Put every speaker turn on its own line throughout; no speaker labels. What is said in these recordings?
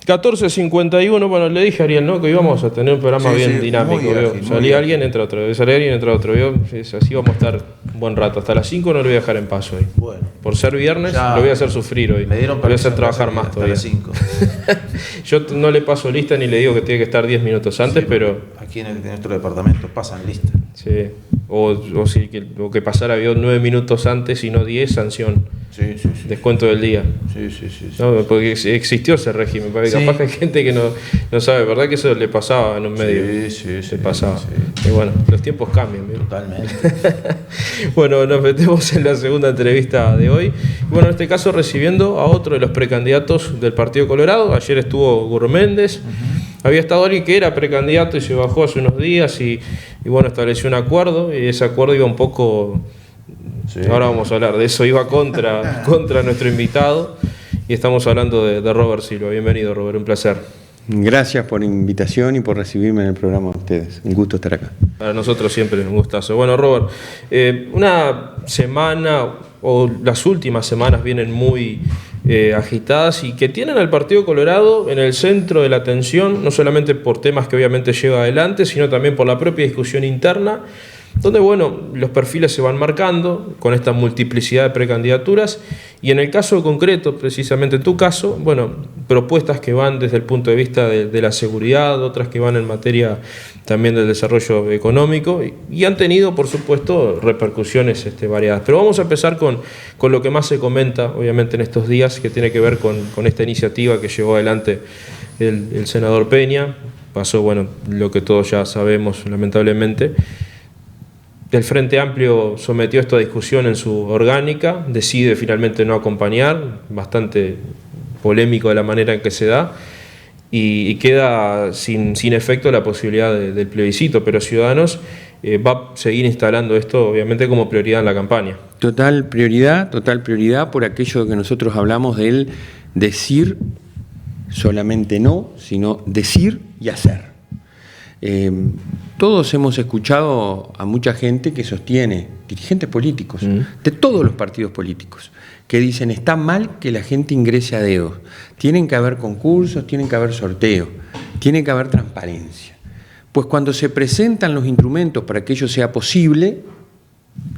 14:51, bueno, le dije a Ariel, ¿no?, que íbamos a tener un programa bien dinámico. Salía alguien, entra otro, salía alguien, entra otro. Así vamos a estar un buen rato. Hasta las 5 no lo voy a dejar en paz hoy. Bueno. Por ser viernes, lo voy a hacer sufrir hoy.
Me dieron
lo voy a hacer trabajar más todavía.
Hasta las 5.
Yo no le paso lista ni le digo que tiene que estar 10 minutos antes, pero...
Aquí en nuestro departamento pasan lista.
Sí. O que pasara 9 minutos antes y no 10, sanción.
Sí.
Descuento del día.
Sí.
No, porque existió ese régimen. Capaz que hay gente que no sabe, ¿verdad? Que eso le pasaba en un medio. Sí. Pasaba. Y bueno, los tiempos cambian. ¿bien?
Totalmente.
Bueno, nos metemos en la segunda entrevista de hoy. Bueno, en este caso recibiendo a otro de los precandidatos del Partido Colorado. Ayer estuvo Gurro Méndez. Había estado alguien que era precandidato y se bajó hace unos días y bueno, estableció un acuerdo y ese acuerdo iba un poco... Sí. Ahora vamos a hablar de eso, iba contra nuestro invitado y estamos hablando de Robert Silva. Bienvenido, Robert, un placer.
Gracias por la invitación y por recibirme en el programa de ustedes. Un gusto estar acá.
Para nosotros siempre es un gustazo. Bueno, Robert, una semana o las últimas semanas vienen muy agitadas y que tienen al Partido Colorado en el centro de la atención, no solamente por temas que obviamente lleva adelante, sino también por la propia discusión interna, donde, bueno, los perfiles se van marcando con esta multiplicidad de precandidaturas y en el caso concreto, precisamente en tu caso, bueno, propuestas que van desde el punto de vista de la seguridad, otras que van en materia también del desarrollo económico y han tenido, por supuesto, repercusiones variadas. Pero vamos a empezar con lo que más se comenta, obviamente, en estos días, que tiene que ver con esta iniciativa que llevó adelante el senador Peña. Pasó, bueno, lo que todos ya sabemos, lamentablemente. El Frente Amplio sometió esto a discusión en su orgánica, decide finalmente no acompañar, bastante polémico de la manera en que se da, y queda sin efecto la posibilidad del plebiscito, pero Ciudadanos va a seguir instalando esto obviamente como prioridad en la campaña.
Total prioridad por aquello que nosotros hablamos del decir solamente no, sino decir y hacer. Todos hemos escuchado a mucha gente que sostiene, dirigentes políticos, de todos los partidos políticos, que dicen está mal que la gente ingrese a dedos, tienen que haber concursos, tienen que haber sorteos, tiene que haber transparencia. Pues cuando se presentan los instrumentos para que ello sea posible,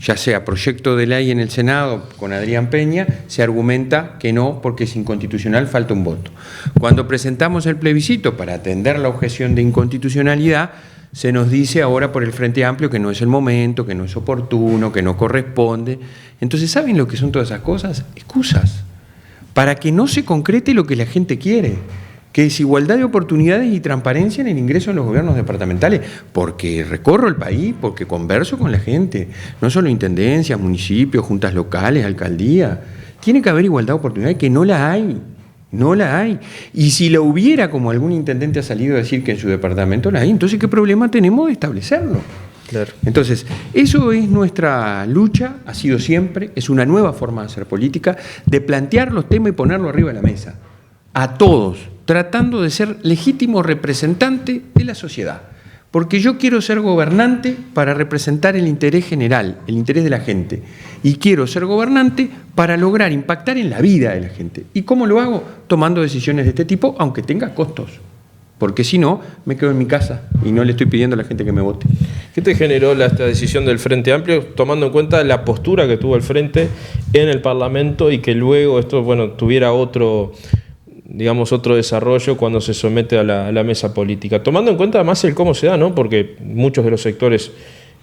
ya sea proyecto de ley en el Senado con Adrián Peña, se argumenta que no porque es inconstitucional, falta un voto. Cuando presentamos el plebiscito para atender la objeción de inconstitucionalidad, se nos dice ahora por el Frente Amplio que no es el momento, que no es oportuno, que no corresponde. Entonces, ¿saben lo que son todas esas cosas? Excusas, para que no se concrete lo que la gente quiere, que es igualdad de oportunidades y transparencia en el ingreso en los gobiernos departamentales, porque recorro el país, porque converso con la gente, no solo intendencias, municipios, juntas locales, alcaldías. Tiene que haber igualdad de oportunidades, que no la hay. No la hay. Y si la hubiera, como algún intendente ha salido a decir que en su departamento la hay, entonces ¿qué problema tenemos de establecerlo?
Claro.
Entonces, eso es nuestra lucha, ha sido siempre, es una nueva forma de hacer política, de plantear los temas y ponerlo arriba de la mesa, a todos, tratando de ser legítimo representante de la sociedad. Porque yo quiero ser gobernante para representar el interés general, el interés de la gente. Y quiero ser gobernante para lograr impactar en la vida de la gente. ¿Y cómo lo hago? Tomando decisiones de este tipo, aunque tenga costos. Porque si no, me quedo en mi casa y no le estoy pidiendo a la gente que me vote.
¿Qué te generó esta decisión del Frente Amplio, tomando en cuenta la postura que tuvo el Frente en el Parlamento y que luego esto, bueno, tuviera otro desarrollo cuando se somete a la mesa política? Tomando en cuenta además el cómo se da, ¿no? Porque muchos de los sectores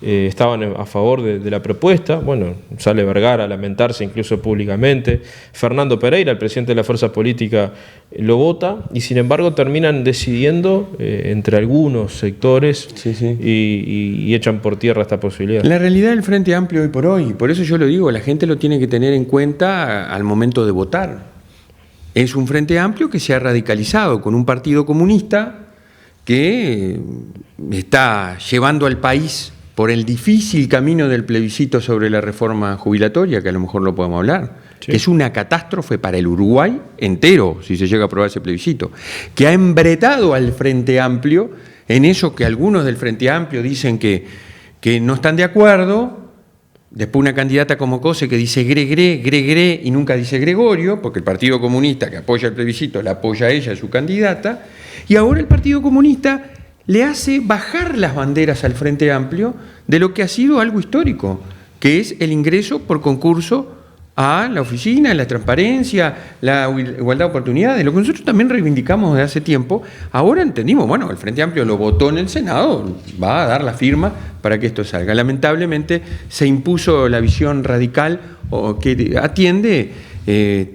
estaban a favor de la propuesta. Bueno, sale Vergara a lamentarse incluso públicamente. Fernando Pereira, el presidente de la fuerza política, lo vota y sin embargo terminan decidiendo entre algunos sectores y echan por tierra esta posibilidad.
La realidad del Frente Amplio hoy, por eso yo lo digo, la gente lo tiene que tener en cuenta al momento de votar. Es un Frente Amplio que se ha radicalizado con un partido comunista que está llevando al país por el difícil camino del plebiscito sobre la reforma jubilatoria, que a lo mejor lo podemos hablar, que es una catástrofe para el Uruguay entero, si se llega a aprobar ese plebiscito, que ha embretado al Frente Amplio en eso que algunos del Frente Amplio dicen que no están de acuerdo, Después una candidata como Cose que dice Gregre y nunca dice Gregorio, porque el Partido Comunista que apoya el plebiscito la apoya a ella, su candidata, y ahora el Partido Comunista le hace bajar las banderas al Frente Amplio de lo que ha sido algo histórico, que es el ingreso por concurso a la oficina, la transparencia, la igualdad de oportunidades, lo que nosotros también reivindicamos desde hace tiempo. Ahora entendimos, bueno, el Frente Amplio lo votó en el Senado, va a dar la firma para que esto salga. Lamentablemente se impuso la visión radical o que atiende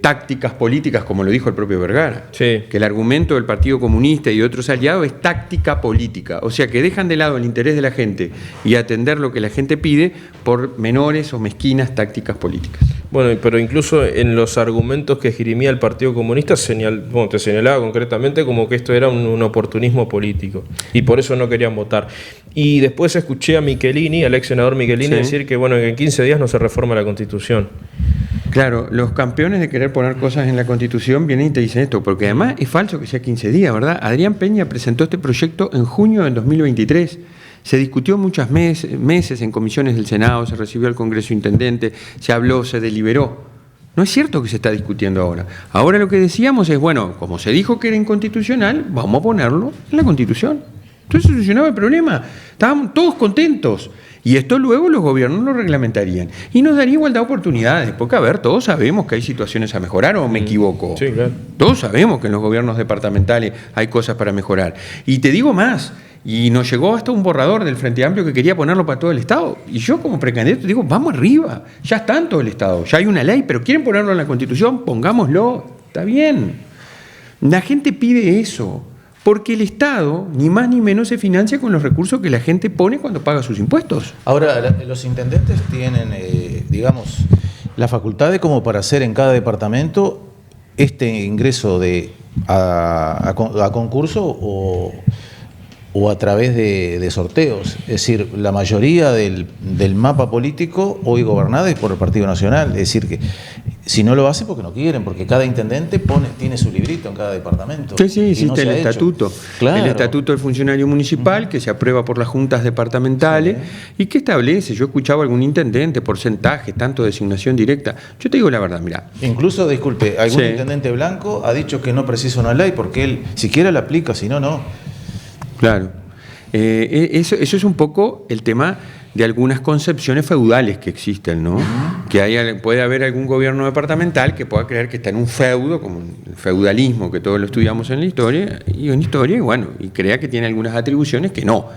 tácticas políticas, como lo dijo el propio Vergara,
Sí.
que el argumento del Partido Comunista y de otros aliados es táctica política, o sea que dejan de lado el interés de la gente y atender lo que la gente pide por menores o mezquinas tácticas políticas.
Bueno, pero incluso en los argumentos que esgrimía el Partido Comunista te señalaba concretamente como que esto era un oportunismo político y por eso no querían votar. Y después escuché a Michelini, al ex senador Michelini,
Sí.
decir que bueno, que en 15 días no se reforma la Constitución.
Claro, los campeones de querer poner cosas en la Constitución vienen y te dicen esto, porque además es falso que sea 15 días, ¿verdad? Adrián Peña presentó este proyecto en junio del 2023. Se discutió muchos meses en comisiones del Senado, se recibió al Congreso Intendente, se habló, se deliberó. No es cierto que se está discutiendo ahora. Ahora lo que decíamos es, bueno, como se dijo que era inconstitucional, vamos a ponerlo en la Constitución. Entonces solucionaba el problema. Estábamos todos contentos. Y esto luego los gobiernos lo reglamentarían. Y nos daría igualdad de oportunidades. Porque, a ver, todos sabemos que hay situaciones a mejorar, ¿o me equivoco?
Sí, claro.
Todos sabemos que en los gobiernos departamentales hay cosas para mejorar. Y te digo más, y nos llegó hasta un borrador del Frente Amplio que quería ponerlo para todo el Estado. Y yo como precandidato digo, vamos arriba, ya está en todo el Estado, ya hay una ley, pero quieren ponerlo en la Constitución, pongámoslo, está bien. La gente pide eso, porque el Estado, ni más ni menos, se financia con los recursos que la gente pone cuando paga sus impuestos.
Ahora, los intendentes tienen, digamos, la facultad de como para hacer en cada departamento este ingreso a concurso o a través de sorteos. Es decir, la mayoría del mapa político hoy gobernado es por el Partido Nacional. Es decir, que si no lo hacen porque no quieren, porque cada intendente tiene su librito en cada departamento.
Sí, existe el estatuto.
Claro.
El estatuto del funcionario municipal que se aprueba por las juntas departamentales y que establece, yo escuchaba a algún intendente, porcentaje, tanto designación directa. Yo te digo la verdad, mira.
Incluso, disculpe, algún intendente blanco ha dicho que no precisa una ley porque él siquiera la aplica, si no, no.
Claro. Eso es un poco el tema de algunas concepciones feudales que existen, ¿no? Que puede haber algún gobierno departamental que pueda creer que está en un feudo, como el feudalismo, que todos lo estudiamos en la historia, y bueno, y crea que tiene algunas atribuciones que no.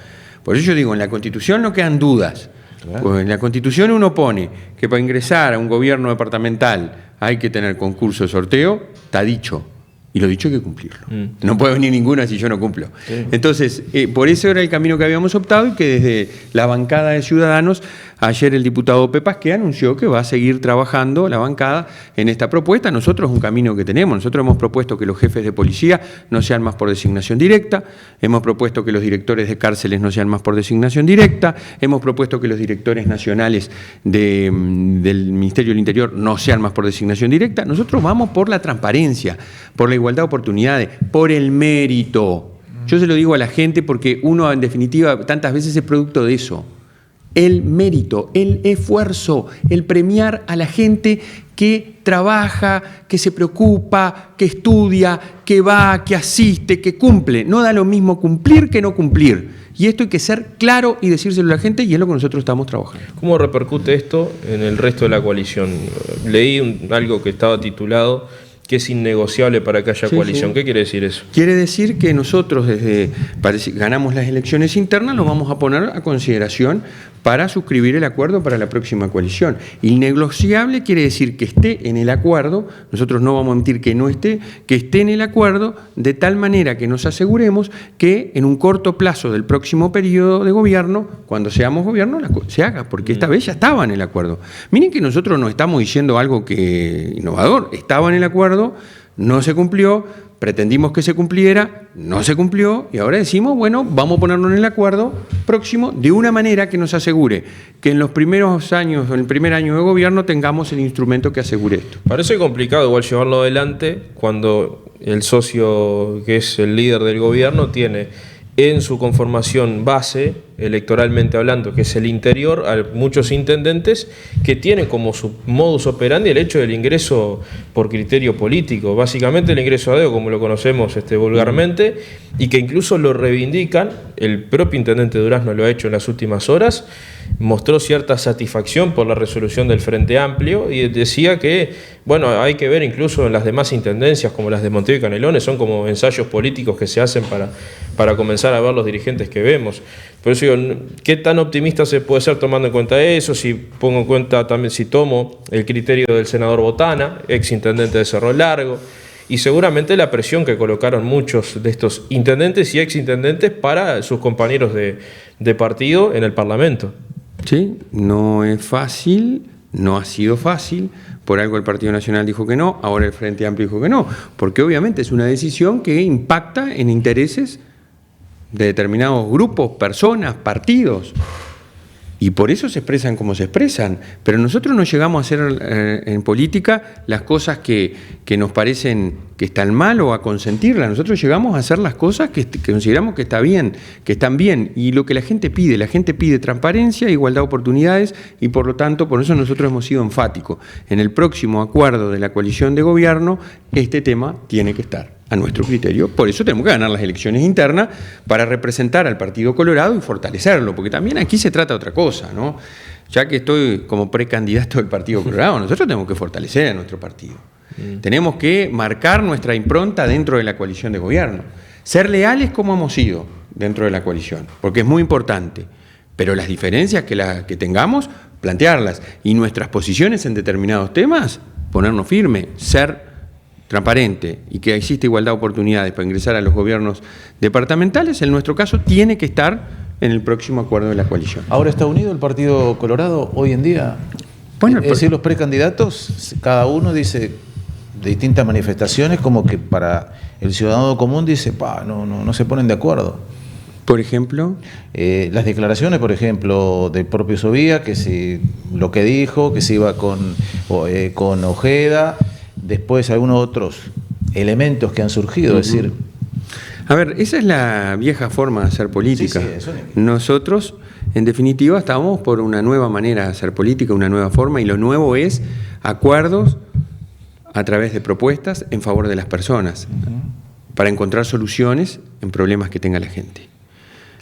Por eso yo digo, en la Constitución no quedan dudas. Claro. Pues en la Constitución uno pone que para ingresar a un gobierno departamental hay que tener concurso de sorteo, está dicho. Y lo dicho hay que cumplirlo. No puede venir ninguna si yo no cumplo. Sí. Entonces, por eso era el camino que habíamos optado y que desde la bancada de Ciudadanos, ayer el diputado Pepas que anunció que va a seguir trabajando la bancada en esta propuesta. Nosotros es un camino que tenemos. Nosotros hemos propuesto que los jefes de policía no sean más por designación directa. Hemos propuesto que los directores de cárceles no sean más por designación directa. Hemos propuesto que los directores nacionales del Ministerio del Interior no sean más por designación directa. Nosotros vamos por la transparencia, por la igualdad de oportunidades, por el mérito. Yo se lo digo a la gente porque uno, en definitiva, tantas veces es producto de eso. El mérito, el esfuerzo, el premiar a la gente que trabaja, que se preocupa, que estudia, que va, que asiste, que cumple. No da lo mismo cumplir que no cumplir. Y esto hay que ser claro y decírselo a la gente y es lo que nosotros estamos trabajando.
¿Cómo repercute esto en el resto de la coalición? Leí algo que estaba titulado que es innegociable para que haya coalición. ¿Qué quiere decir eso?
Quiere decir que nosotros ganamos las elecciones internas, lo vamos a poner a consideración para suscribir el acuerdo para la próxima coalición. Innegociable quiere decir que esté en el acuerdo, nosotros no vamos a mentir que no esté, que esté en el acuerdo de tal manera que nos aseguremos que en un corto plazo del próximo periodo de gobierno, cuando seamos gobierno, se haga, porque esta vez ya estaba en el acuerdo. Miren que nosotros no estamos diciendo algo que innovador, estaba en el acuerdo, no se cumplió, pretendimos que se cumpliera, no se cumplió y ahora decimos, bueno, vamos a ponernos en el acuerdo próximo de una manera que nos asegure que en los primeros años, en el primer año de gobierno, tengamos el instrumento que asegure esto.
Parece complicado igual llevarlo adelante cuando el socio que es el líder del gobierno tiene en su conformación base, electoralmente hablando, que es el interior, a muchos intendentes que tienen como su modus operandi el hecho del ingreso por criterio político, básicamente el ingreso a dedo, como lo conocemos vulgarmente, y que incluso lo reivindican. El propio intendente Durazno lo ha hecho en las últimas horas, mostró cierta satisfacción por la resolución del Frente Amplio y decía que, bueno, hay que ver incluso en las demás intendencias, como las de Montevideo y Canelones, son como ensayos políticos que se hacen para comenzar a ver los dirigentes que vemos. Por eso digo, ¿qué tan optimista se puede ser tomando en cuenta eso? Si pongo en cuenta también, si tomo el criterio del senador Botana, ex intendente de Cerro Largo, y seguramente la presión que colocaron muchos de estos intendentes y ex intendentes para sus compañeros de partido en el Parlamento.
Sí, no es fácil, no ha sido fácil, por algo el Partido Nacional dijo que no, ahora el Frente Amplio dijo que no, porque obviamente es una decisión que impacta en intereses de determinados grupos, personas, partidos, y por eso se expresan como se expresan, pero nosotros no llegamos a hacer en política las cosas que nos parecen que están mal o a consentirlas. Nosotros llegamos a hacer las cosas que consideramos que está bien, que están bien, y lo que la gente pide transparencia, igualdad de oportunidades, y por lo tanto, por eso nosotros hemos sido enfáticos. En el próximo acuerdo de la coalición de gobierno, este tema tiene que estar a nuestro criterio. Por eso tenemos que ganar las elecciones internas para representar al Partido Colorado y fortalecerlo, porque también aquí se trata de otra cosa, ¿no? Ya que estoy como precandidato del Partido Colorado, nosotros tenemos que fortalecer a nuestro partido. Tenemos que marcar nuestra impronta dentro de la coalición de gobierno, ser leales como hemos sido dentro de la coalición, porque es muy importante, pero las diferencias que tengamos, plantearlas, y nuestras posiciones en determinados temas, ponernos firmes, ser transparente y que existe igualdad de oportunidades para ingresar a los gobiernos departamentales, en nuestro caso tiene que estar en el próximo acuerdo de la coalición.
¿Ahora está unido el Partido Colorado hoy en día?
Bueno,
es decir, los precandidatos, cada uno dice de distintas manifestaciones, como que para el ciudadano común dice, no se ponen de acuerdo.
Por ejemplo,
las declaraciones, por ejemplo, del propio Sovía, que lo que dijo, que se iba con Ojeda, después algunos otros elementos que han surgido, es decir...
A ver, esa es la vieja forma de hacer política.
Sí,
nosotros, en definitiva, estamos por una nueva manera de hacer política, una nueva forma, y lo nuevo es acuerdos a través de propuestas en favor de las personas, para encontrar soluciones en problemas que tenga la gente.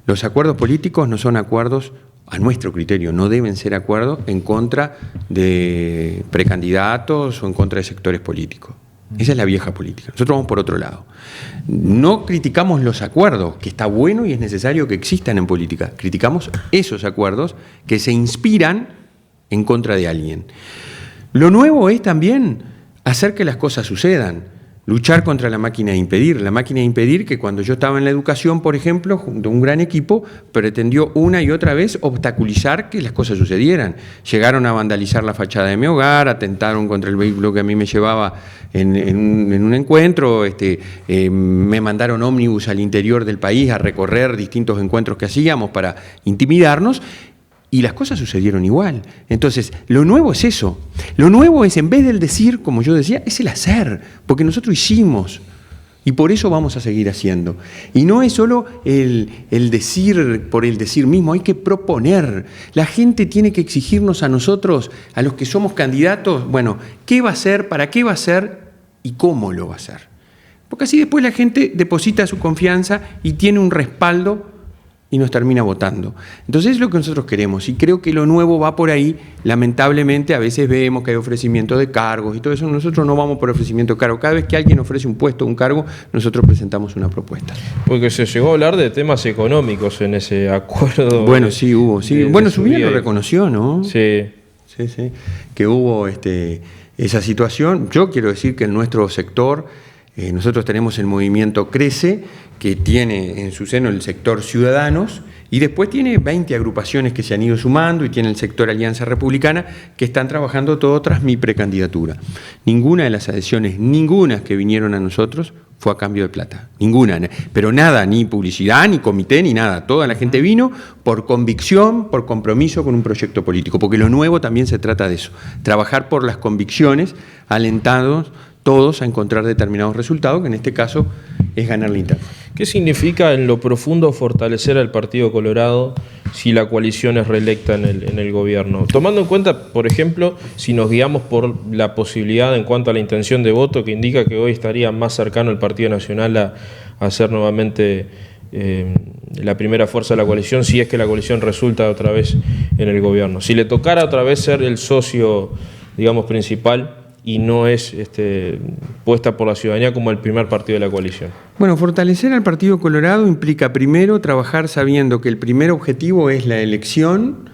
Los acuerdos políticos no son acuerdos, a nuestro criterio, no deben ser acuerdos en contra de precandidatos o en contra de sectores políticos. Esa es la vieja política. Nosotros vamos por otro lado. No criticamos los acuerdos, que está bueno y es necesario que existan en política. Criticamos esos acuerdos que se inspiran en contra de alguien. Lo nuevo es también hacer que las cosas sucedan. Luchar contra la máquina de impedir. La máquina de impedir que cuando yo estaba en la educación, por ejemplo, junto a un gran equipo, pretendió una y otra vez obstaculizar que las cosas sucedieran. Llegaron a vandalizar la fachada de mi hogar, atentaron contra el vehículo que a mí me llevaba en un encuentro, me mandaron ómnibus al interior del país a recorrer distintos encuentros que hacíamos para intimidarnos. Y las cosas sucedieron igual. Entonces, lo nuevo es eso. Lo nuevo es, en vez del decir, como yo decía, es el hacer. Porque nosotros hicimos. Y por eso vamos a seguir haciendo. Y no es solo el decir por el decir mismo, hay que proponer. La gente tiene que exigirnos a nosotros, a los que somos candidatos, bueno, ¿qué va a hacer, para qué va a hacer y cómo lo va a hacer? Porque así después la gente deposita su confianza y tiene un respaldo y nos termina votando. Entonces es lo que nosotros queremos y creo que lo nuevo va por ahí. Lamentablemente a veces vemos que hay ofrecimiento de cargos y todo eso. Nosotros no vamos por ofrecimiento de cargos. Cada vez que alguien ofrece un puesto o un cargo, nosotros presentamos una propuesta.
Porque se llegó a hablar de temas económicos en ese acuerdo.
Bueno, sí hubo. Sí. Bueno, Sovía lo reconoció, ¿no?
Sí.
Sí, que hubo esa situación. Yo quiero decir que en nuestro sector, nosotros tenemos el movimiento Crece, que tiene en su seno el sector Ciudadanos, y después tiene 20 agrupaciones que se han ido sumando, y tiene el sector Alianza Republicana, que están trabajando todo tras mi precandidatura. Ninguna de las adhesiones, ninguna que vinieron a nosotros, fue a cambio de plata. Ninguna. Pero nada, ni publicidad, ni comité, ni nada. Toda la gente vino por convicción, por compromiso con un proyecto político, porque lo nuevo también se trata de eso. Trabajar por las convicciones, alentados todos a encontrar determinados resultados, que en este caso es ganar la interna.
¿Qué significa en lo profundo fortalecer al Partido Colorado si la coalición es reelecta en el gobierno? Tomando en cuenta, por ejemplo, si nos guiamos por la posibilidad en cuanto a la intención de voto, que indica que hoy estaría más cercano el Partido Nacional a ser nuevamente la primera fuerza de la coalición, si es que la coalición resulta otra vez en el gobierno. Si le tocara otra vez ser el socio, digamos, principal y no es puesta por la ciudadanía como el primer partido de la coalición.
Bueno, fortalecer al Partido Colorado implica primero trabajar sabiendo que el primer objetivo es la elección,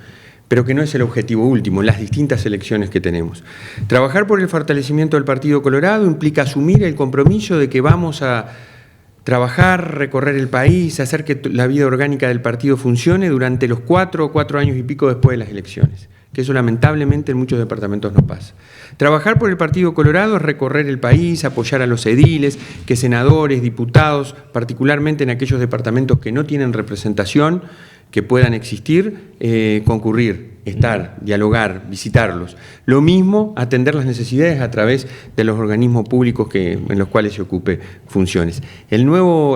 pero que no es el objetivo último, las distintas elecciones que tenemos. Trabajar por el fortalecimiento del Partido Colorado implica asumir el compromiso de que vamos a trabajar, recorrer el país, hacer que la vida orgánica del partido funcione durante los 4 años y pico después de las elecciones, que eso lamentablemente en muchos departamentos no pasa. Trabajar por el Partido Colorado es recorrer el país, apoyar a los ediles, que senadores, diputados, particularmente en aquellos departamentos que no tienen representación, que puedan existir, concurrir, estar, dialogar, visitarlos. Lo mismo, atender las necesidades a través de los organismos públicos en los cuales se ocupe funciones. El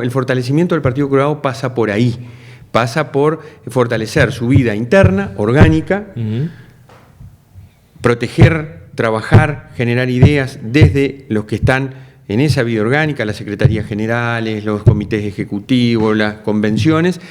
fortalecimiento del Partido Colorado pasa por ahí, pasa por fortalecer su vida interna, orgánica, proteger, trabajar, generar ideas desde los que están en esa vida orgánica, las secretarías generales, los comités ejecutivos, las convenciones,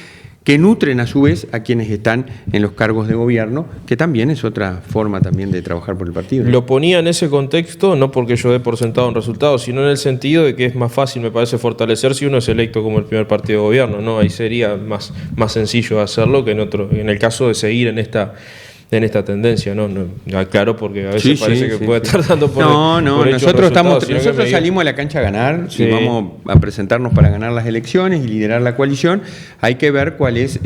que nutren a su vez a quienes están en los cargos de gobierno, que también es otra forma también de trabajar por el partido.
Lo ponía en ese contexto, no porque yo dé por sentado un resultado, sino en el sentido de que es más fácil, me parece, fortalecer si uno es electo como el primer partido de gobierno, ¿no? Ahí sería más sencillo hacerlo que en el caso de seguir en esta tendencia, ¿no? Claro, porque a veces parece que puede estar dando por
nosotros salimos a la cancha a ganar, si vamos a presentarnos para ganar las elecciones y liderar la coalición, hay que ver cuál es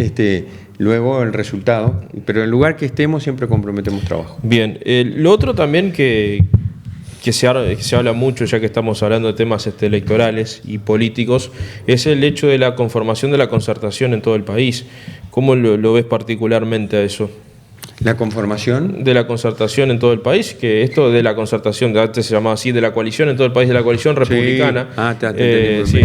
luego el resultado, pero en el lugar que estemos siempre comprometemos trabajo.
Bien, lo otro también que se habla mucho, ya que estamos hablando de temas electorales y políticos, es el hecho de la conformación de la concertación en todo el país. ¿Cómo lo ves particularmente a eso?
La conformación
de la concertación en todo el país, que esto de la concertación, antes se llamaba así, de la coalición en todo el país, de la coalición republicana.
Sí.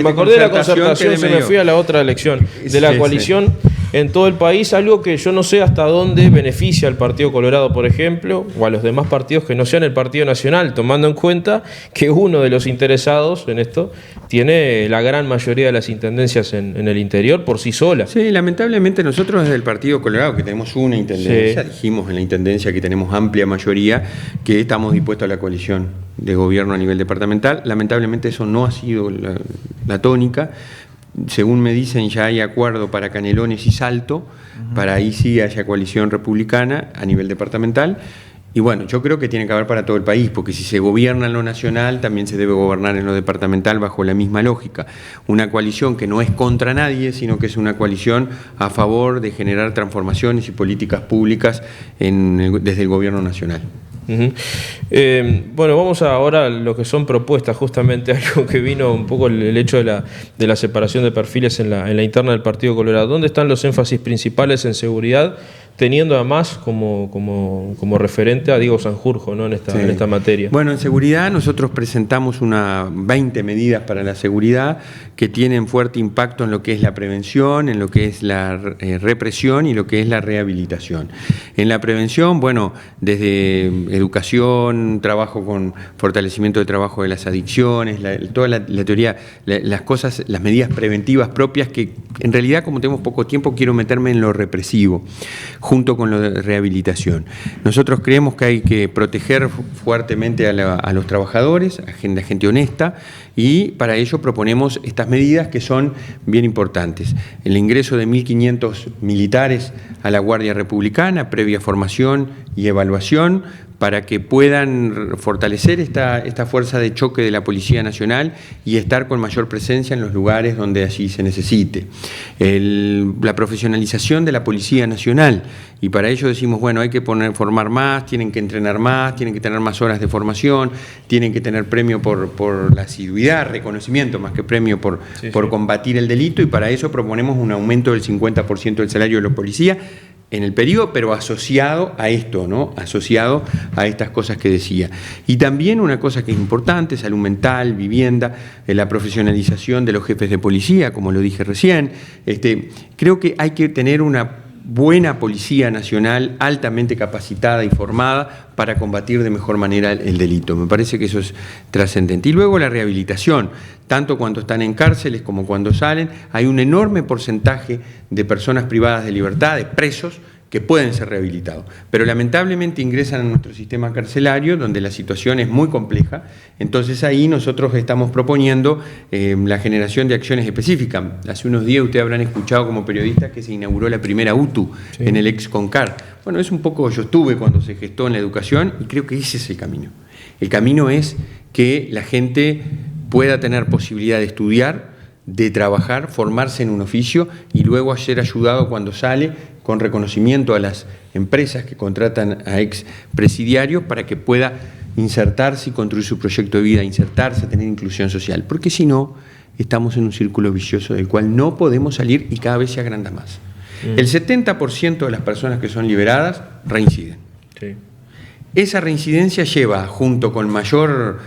Me acordé de la concertación, se me fui a la otra elección. De la coalición en todo el país, algo que yo no sé hasta dónde beneficia al Partido Colorado, por ejemplo, o a los demás partidos que no sean el Partido Nacional, tomando en cuenta que uno de los interesados en esto tiene la gran mayoría de las intendencias en el interior por sí sola.
Sí, lamentablemente nosotros desde el Partido Colorado, que tenemos una intendencia, dijimos en la intendencia que tenemos amplia mayoría, que estamos dispuestos a la coalición de gobierno a nivel departamental. Lamentablemente eso no ha sido la tónica. Según me dicen, ya hay acuerdo para Canelones y Salto, para ahí sí haya coalición republicana a nivel departamental. Y bueno, yo creo que tiene que haber para todo el país, porque si se gobierna en lo nacional, también se debe gobernar en lo departamental bajo la misma lógica. Una coalición que no es contra nadie, sino que es una coalición a favor de generar transformaciones y políticas públicas desde el gobierno nacional.
Bueno, vamos ahora a lo que son propuestas, justamente algo que vino un poco el hecho de la separación de perfiles en la interna del Partido Colorado. ¿Dónde están los énfasis principales en seguridad, teniendo además como referente a Diego Sanjurjo, ¿no? en esta materia?
Bueno, en seguridad nosotros presentamos 20 medidas para la seguridad que tienen fuerte impacto en lo que es la prevención, en lo que es la represión y lo que es la rehabilitación. En la prevención, bueno, desde educación, trabajo con fortalecimiento de trabajo de las adicciones, toda la teoría, las medidas preventivas propias, que en realidad, como tenemos poco tiempo, quiero meterme en lo represivo, junto con lo de rehabilitación. Nosotros creemos que hay que proteger fuertemente a los trabajadores, a la gente honesta, y para ello proponemos estas medidas que son bien importantes. El ingreso de 1.500 militares a la Guardia Republicana, previa formación y evaluación, para que puedan fortalecer esta fuerza de choque de la Policía Nacional y estar con mayor presencia en los lugares donde así se necesite. La profesionalización de la Policía Nacional, y para ello decimos, bueno, hay que formar más, tienen que entrenar más, tienen que tener más horas de formación, tienen que tener premio por la asiduidad, reconocimiento más que premio por combatir el delito, y para eso proponemos un aumento del 50% del salario de los policías. en el periodo, pero asociado a esto, ¿no? Asociado a estas cosas que decía. Y también una cosa que es importante, salud mental, vivienda, la profesionalización de los jefes de policía, como lo dije recién. Creo que hay que tener una buena Policía Nacional altamente capacitada y formada para combatir de mejor manera el delito. Me parece que eso es trascendente. Y luego la rehabilitación, tanto cuando están en cárceles como cuando salen, hay un enorme porcentaje de personas privadas de libertad, de presos, que pueden ser rehabilitados, pero lamentablemente ingresan a nuestro sistema carcelario donde la situación es muy compleja. Entonces ahí nosotros estamos proponiendo la generación de acciones específicas. Hace unos días ustedes habrán escuchado como periodistas que se inauguró la primera UTU en el ex CONCAR. Bueno, es un poco, yo estuve cuando se gestó en la educación y creo que ese es el camino. El camino es que la gente pueda tener posibilidad de estudiar, de trabajar, formarse en un oficio y luego ser ayudado cuando sale con reconocimiento a las empresas que contratan a expresidiarios para que pueda insertarse y construir su proyecto de vida, insertarse, tener inclusión social, porque si no, estamos en un círculo vicioso del cual no podemos salir y cada vez se agranda más. El 70% de las personas que son liberadas reinciden. Sí. Esa reincidencia lleva, junto con mayor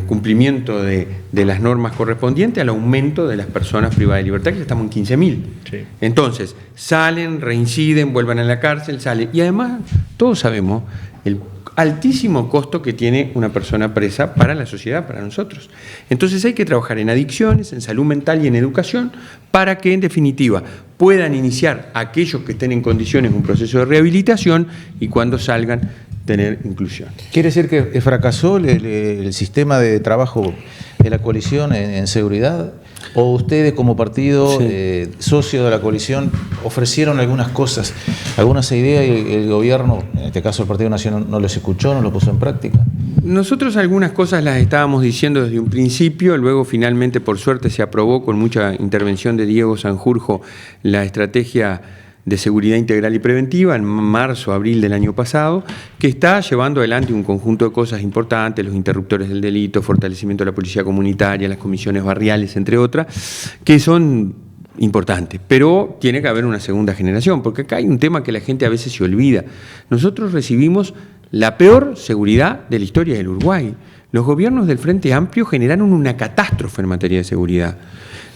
cumplimiento de las normas correspondientes, al aumento de las personas privadas de libertad, que ya estamos en 15.000. Sí. Entonces, salen, reinciden, vuelven a la cárcel, salen. Y además, todos sabemos el altísimo costo que tiene una persona presa para la sociedad, para nosotros. Entonces hay que trabajar en adicciones, en salud mental y en educación para que, en definitiva, puedan iniciar aquellos que estén en condiciones un proceso de rehabilitación y cuando salgan tener inclusión.
¿Quiere decir que fracasó el sistema de trabajo de la coalición en seguridad? ¿O ustedes como partido, socio de la coalición, ofrecieron algunas cosas, algunas ideas y el gobierno, en este caso el Partido Nacional, no los escuchó, no lo puso en práctica?
Nosotros algunas cosas las estábamos diciendo desde un principio, luego finalmente por suerte se aprobó con mucha intervención de Diego Sanjurjo la estrategia de seguridad integral y preventiva en marzo, abril del año pasado, que está llevando adelante un conjunto de cosas importantes, los interruptores del delito, fortalecimiento de la policía comunitaria, las comisiones barriales, entre otras, que son importantes, pero tiene que haber una segunda generación, porque acá hay un tema que la gente a veces se olvida. Nosotros recibimos la peor seguridad de la historia del Uruguay. Los gobiernos del Frente Amplio generaron una catástrofe en materia de seguridad.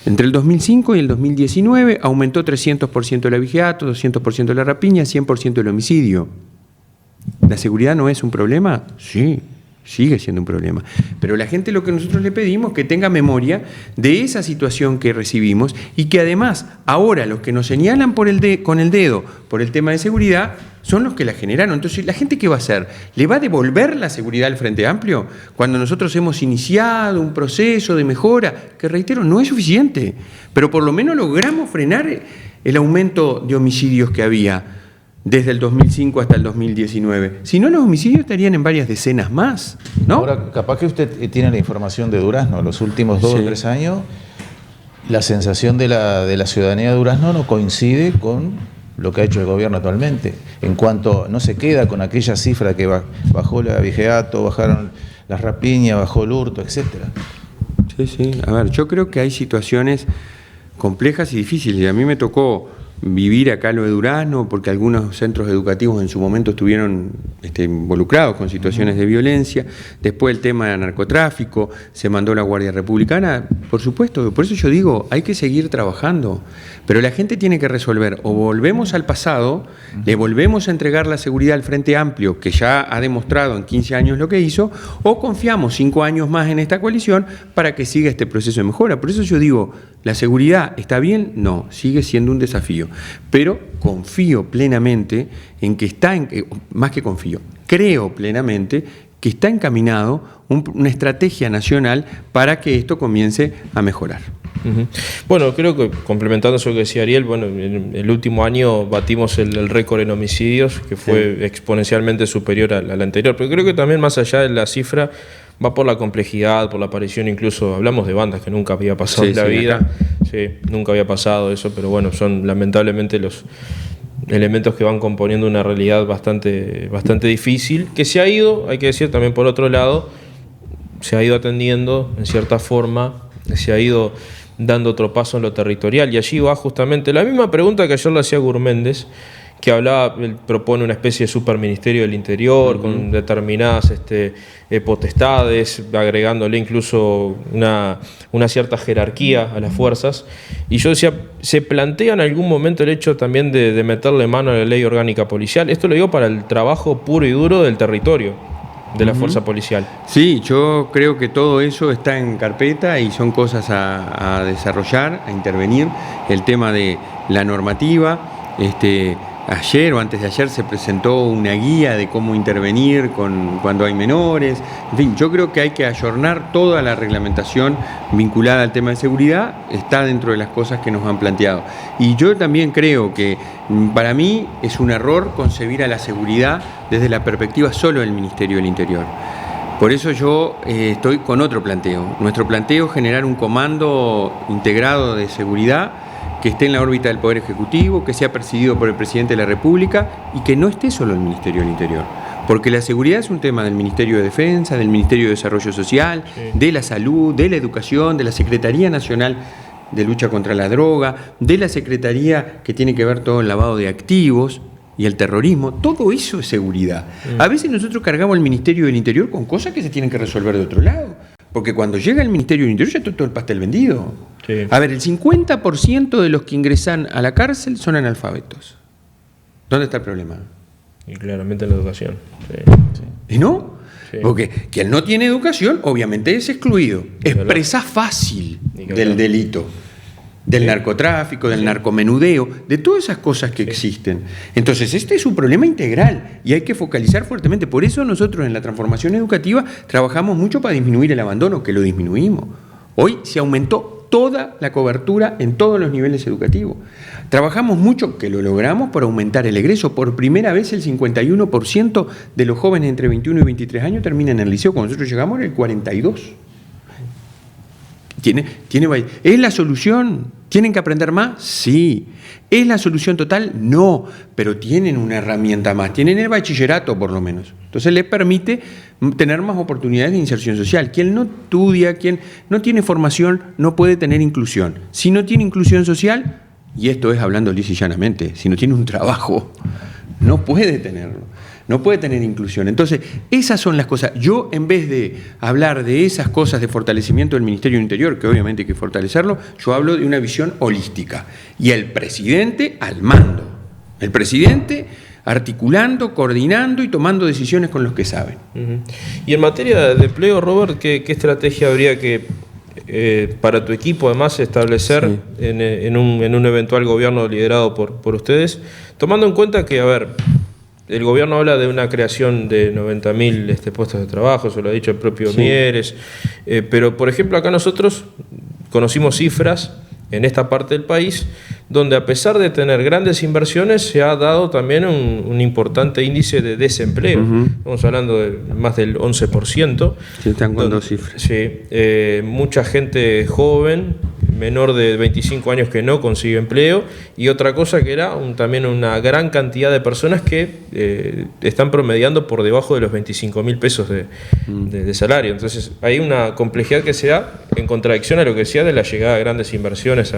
Entre el 2005 y el 2019 aumentó 300% el abigeato, 200% la rapiña, 100% el homicidio. ¿La seguridad no es un problema? Sí, sigue siendo un problema. Pero la gente, lo que nosotros le pedimos es que tenga memoria de esa situación que recibimos y que además ahora los que nos señalan con el dedo por el tema de seguridad son los que la generaron. Entonces, ¿la gente qué va a hacer? ¿Le va a devolver la seguridad al Frente Amplio cuando nosotros hemos iniciado un proceso de mejora que, reitero, no es suficiente? Pero por lo menos logramos frenar el aumento de homicidios que había desde el 2005 hasta el 2019. Si no, los homicidios estarían en varias decenas más, ¿no?
Ahora, capaz que usted tiene la información de Durazno. Los últimos 2 o 3 años, la sensación de la ciudadanía de Durazno no coincide con lo que ha hecho el gobierno actualmente, en cuanto no se queda con aquella cifra que bajó el abigeato, bajaron las rapiñas, bajó el hurto, etcétera.
Sí. A ver, yo creo que hay situaciones complejas y difíciles. Y a mí me tocó vivir acá lo de Durazno, porque algunos centros educativos en su momento estuvieron involucrados con situaciones de violencia. Después el tema del narcotráfico, se mandó la Guardia Republicana, por supuesto. Por eso yo digo, hay que seguir trabajando, pero la gente tiene que resolver. O volvemos al pasado, le volvemos a entregar la seguridad al Frente Amplio, que ya ha demostrado en 15 años lo que hizo, o confiamos 5 años más en esta coalición para que siga este proceso de mejora. Por eso yo digo, ¿la seguridad está bien? No, sigue siendo un desafío. Pero confío plenamente en que más que confío, creo plenamente que está encaminado una estrategia nacional para que esto comience a mejorar.
Bueno, creo que complementando eso que decía Ariel, bueno, en el último año batimos el récord en homicidios, que fue exponencialmente superior al anterior, pero creo que también más allá de la cifra va por la complejidad, por la aparición, incluso hablamos de bandas que nunca había pasado en la vida, nunca había pasado eso, pero bueno, son lamentablemente los elementos que van componiendo una realidad bastante difícil, que se ha ido, hay que decir también por otro lado, se ha ido atendiendo en cierta forma, se ha ido dando otro paso en lo territorial, y allí va justamente la misma pregunta que ayer le hacía a Gurméndez, que hablaba, él propone una especie de superministerio del interior con determinadas potestades, agregándole incluso una cierta jerarquía a las fuerzas. Y yo decía, ¿se plantea en algún momento el hecho también de meterle mano a la ley orgánica policial? Esto lo digo para el trabajo puro y duro del territorio, de la fuerza policial.
Sí, yo creo que todo eso está en carpeta y son cosas a desarrollar, a intervenir. El tema de la normativa, ayer o antes de ayer se presentó una guía de cómo intervenir cuando hay menores. En fin, yo creo que hay que ayornar toda la reglamentación vinculada al tema de seguridad, está dentro de las cosas que nos han planteado. Y yo también creo que para mí es un error concebir a la seguridad desde la perspectiva solo del Ministerio del Interior. Por eso yo estoy con otro planteo. Nuestro planteo es generar un comando integrado de seguridad que esté en la órbita del Poder Ejecutivo, que sea presidido por el Presidente de la República y que no esté solo el Ministerio del Interior. Porque la seguridad es un tema del Ministerio de Defensa, del Ministerio de Desarrollo Social, de la Salud, de la Educación, de la Secretaría Nacional de Lucha contra la Droga, de la Secretaría que tiene que ver todo el lavado de activos y el terrorismo. Todo eso es seguridad. A veces nosotros cargamos el Ministerio del Interior con cosas que se tienen que resolver de otro lado. Porque cuando llega el Ministerio del Interior ya está todo el pastel vendido. Sí. A ver, el 50% de los que ingresan a la cárcel son analfabetos. ¿Dónde está el problema?
Y claramente en la educación.
¿Y no? Sí. Porque quien no tiene educación, obviamente es excluido. Es presa fácil del delito. Del narcotráfico, del narcomenudeo, de todas esas cosas que existen. Entonces, este es un problema integral y hay que focalizar fuertemente. Por eso nosotros en la transformación educativa trabajamos mucho para disminuir el abandono, que lo disminuimos. Hoy se aumentó toda la cobertura en todos los niveles educativos. Trabajamos mucho, que lo logramos, para aumentar el egreso. Por primera vez el 51% de los jóvenes entre 21 y 23 años terminan en el liceo. Cuando nosotros llegamos era el 42%. ¿Es la solución? ¿Tienen que aprender más? Sí. ¿Es la solución total? No, pero tienen una herramienta más, tienen el bachillerato por lo menos. Entonces les permite tener más oportunidades de inserción social. Quien no estudia, quien no tiene formación, no puede tener inclusión. Si no tiene inclusión social, y esto es hablando lisa y llanamente, si no tiene un trabajo, no puede tenerlo. No puede tener inclusión. Entonces, esas son las cosas. Yo, en vez de hablar de esas cosas de fortalecimiento del Ministerio del Interior, que obviamente hay que fortalecerlo, yo hablo de una visión holística. Y el presidente al mando. El presidente articulando, coordinando y tomando decisiones con los que saben.
Y en materia de empleo, Robert, ¿qué estrategia habría que, para tu equipo, además, establecer en un eventual gobierno liderado por ustedes? Tomando en cuenta que, a ver, el gobierno habla de una creación de 90.000 puestos de trabajo, se lo ha dicho el propio Mieres, pero por ejemplo acá nosotros conocimos cifras en esta parte del país donde a pesar de tener grandes inversiones se ha dado también un importante índice de desempleo. Estamos hablando de más del 11%.
Sí, están con dos cifras.
Sí, mucha gente joven, menor de 25 años que no consigue empleo, y otra cosa que era también una gran cantidad de personas que están promediando por debajo de los 25.000 pesos de salario. Entonces hay una complejidad que se da en contradicción a lo que decía de la llegada de grandes inversiones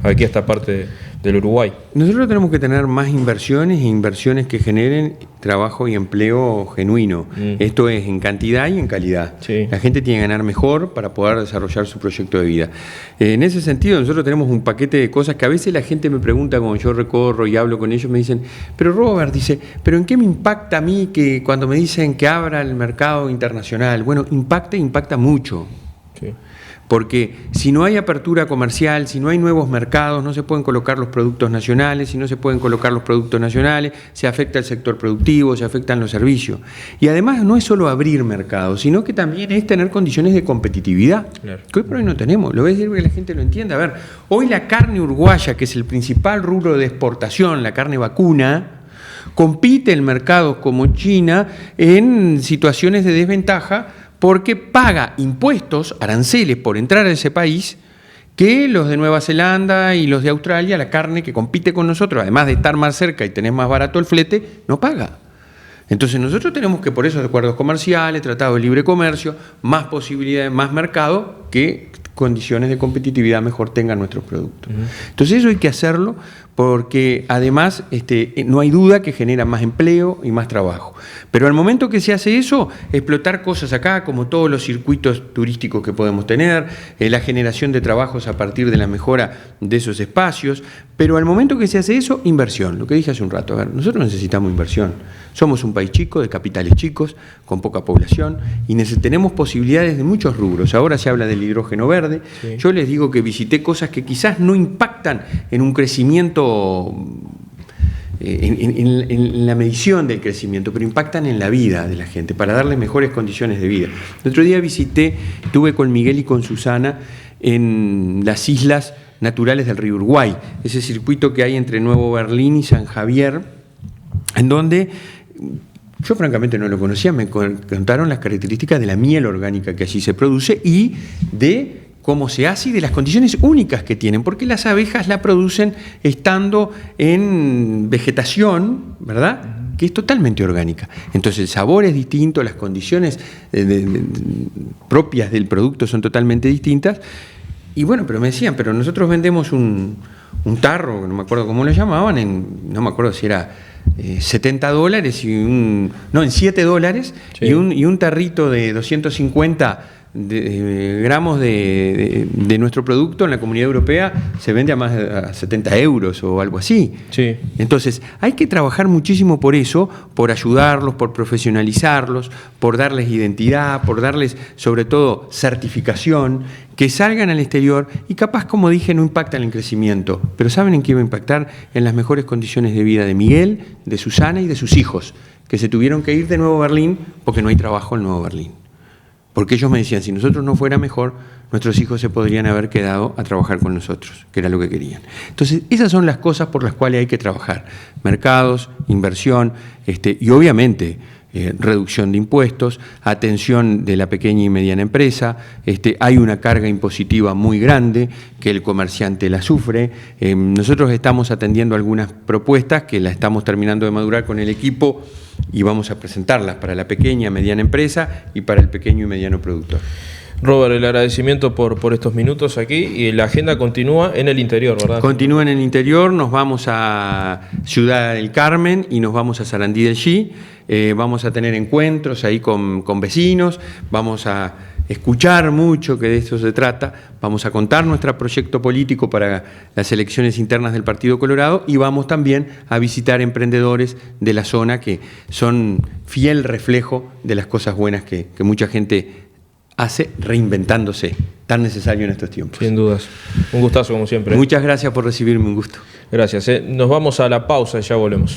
aquí a esta parte del Uruguay.
Nosotros tenemos que tener más inversiones e inversiones que generen trabajo y empleo genuino. Esto es en cantidad y en calidad. Sí. La gente tiene que ganar mejor para poder desarrollar su proyecto de vida. En ese sentido, nosotros tenemos un paquete de cosas que a veces la gente me pregunta cuando yo recorro y hablo con ellos, me dicen, pero Robert, dice, ¿pero en qué me impacta a mí que cuando me dicen que abra el mercado internacional? Bueno, impacta mucho. Sí. Porque si no hay apertura comercial, si no hay nuevos mercados, no se pueden colocar los productos nacionales, si no se pueden colocar los productos nacionales, se afecta el sector productivo, se afectan los servicios. Y además no es solo abrir mercados, sino que también es tener condiciones de competitividad, que hoy por hoy no tenemos. Lo voy a decir para que la gente lo entienda. A ver, hoy la carne uruguaya, que es el principal rubro de exportación, la carne vacuna, compite en mercados como China en situaciones de desventaja, porque paga impuestos, aranceles por entrar a ese país, que los de Nueva Zelanda y los de Australia, la carne que compite con nosotros, además de estar más cerca y tener más barato el flete, no paga. Entonces nosotros tenemos que, por esos acuerdos comerciales, tratados de libre comercio, más posibilidades, más mercado, que condiciones de competitividad mejor tengan nuestros productos. Entonces eso hay que hacerlo porque además no hay duda que genera más empleo y más trabajo. Pero al momento que se hace eso, explotar cosas acá, como todos los circuitos turísticos que podemos tener, la generación de trabajos a partir de la mejora de esos espacios, pero al momento que se hace eso, inversión. Lo que dije hace un rato, a ver, nosotros necesitamos inversión. Somos un país chico, de capitales chicos, con poca población, y tenemos posibilidades de muchos rubros. Ahora se habla del hidrógeno verde. Sí. Yo les digo que visité cosas que quizás no impactan en un crecimiento, en la medición del crecimiento, pero impactan en la vida de la gente, para darle mejores condiciones de vida. El otro día estuve con Miguel y con Susana en las islas naturales del río Uruguay, ese circuito que hay entre Nuevo Berlín y San Javier, en donde yo francamente no lo conocía, me contaron las características de la miel orgánica que allí se produce y de cómo se hace y de las condiciones únicas que tienen, porque las abejas la producen estando en vegetación, ¿verdad?, que es totalmente orgánica. Entonces el sabor es distinto, las condiciones propias del producto son totalmente distintas. Y bueno, pero me decían, pero nosotros vendemos un tarro, no me acuerdo cómo lo llamaban, no me acuerdo si era $70 en $7, sí, y un tarrito de 250 gramos de nuestro producto en la Comunidad Europea se vende a más de 70 euros o algo así.
Sí.
Entonces hay que trabajar muchísimo por eso, por ayudarlos, por profesionalizarlos, por darles identidad, por darles sobre todo certificación, que salgan al exterior y capaz, como dije, no impactan en el crecimiento, pero ¿saben en qué va a impactar? En las mejores condiciones de vida de Miguel, de Susana y de sus hijos, que se tuvieron que ir de Nuevo Berlín porque no hay trabajo en Nuevo Berlín. Porque ellos me decían, si nosotros no fuera mejor, nuestros hijos se podrían haber quedado a trabajar con nosotros, que era lo que querían. Entonces, esas son las cosas por las cuales hay que trabajar. Mercados, inversión, y obviamente reducción de impuestos, atención de la pequeña y mediana empresa, hay una carga impositiva muy grande que el comerciante la sufre. Nosotros estamos atendiendo algunas propuestas que las estamos terminando de madurar con el equipo y vamos a presentarlas para la pequeña y mediana empresa y para el pequeño y mediano productor.
Robert, el agradecimiento por estos minutos aquí, y la agenda continúa en el interior, ¿verdad?
Continúa en el interior, nos vamos a Ciudad del Carmen y nos vamos a Sarandí del Xi, vamos a tener encuentros ahí con vecinos, vamos a escuchar mucho, que de esto se trata, vamos a contar nuestro proyecto político para las elecciones internas del Partido Colorado y vamos también a visitar emprendedores de la zona que son fiel reflejo de las cosas buenas que mucha gente hace reinventándose, tan necesario en estos tiempos.
Sin dudas. Un gustazo como siempre.
Muchas gracias por recibirme, un gusto.
Gracias. Nos vamos a la pausa y ya volvemos.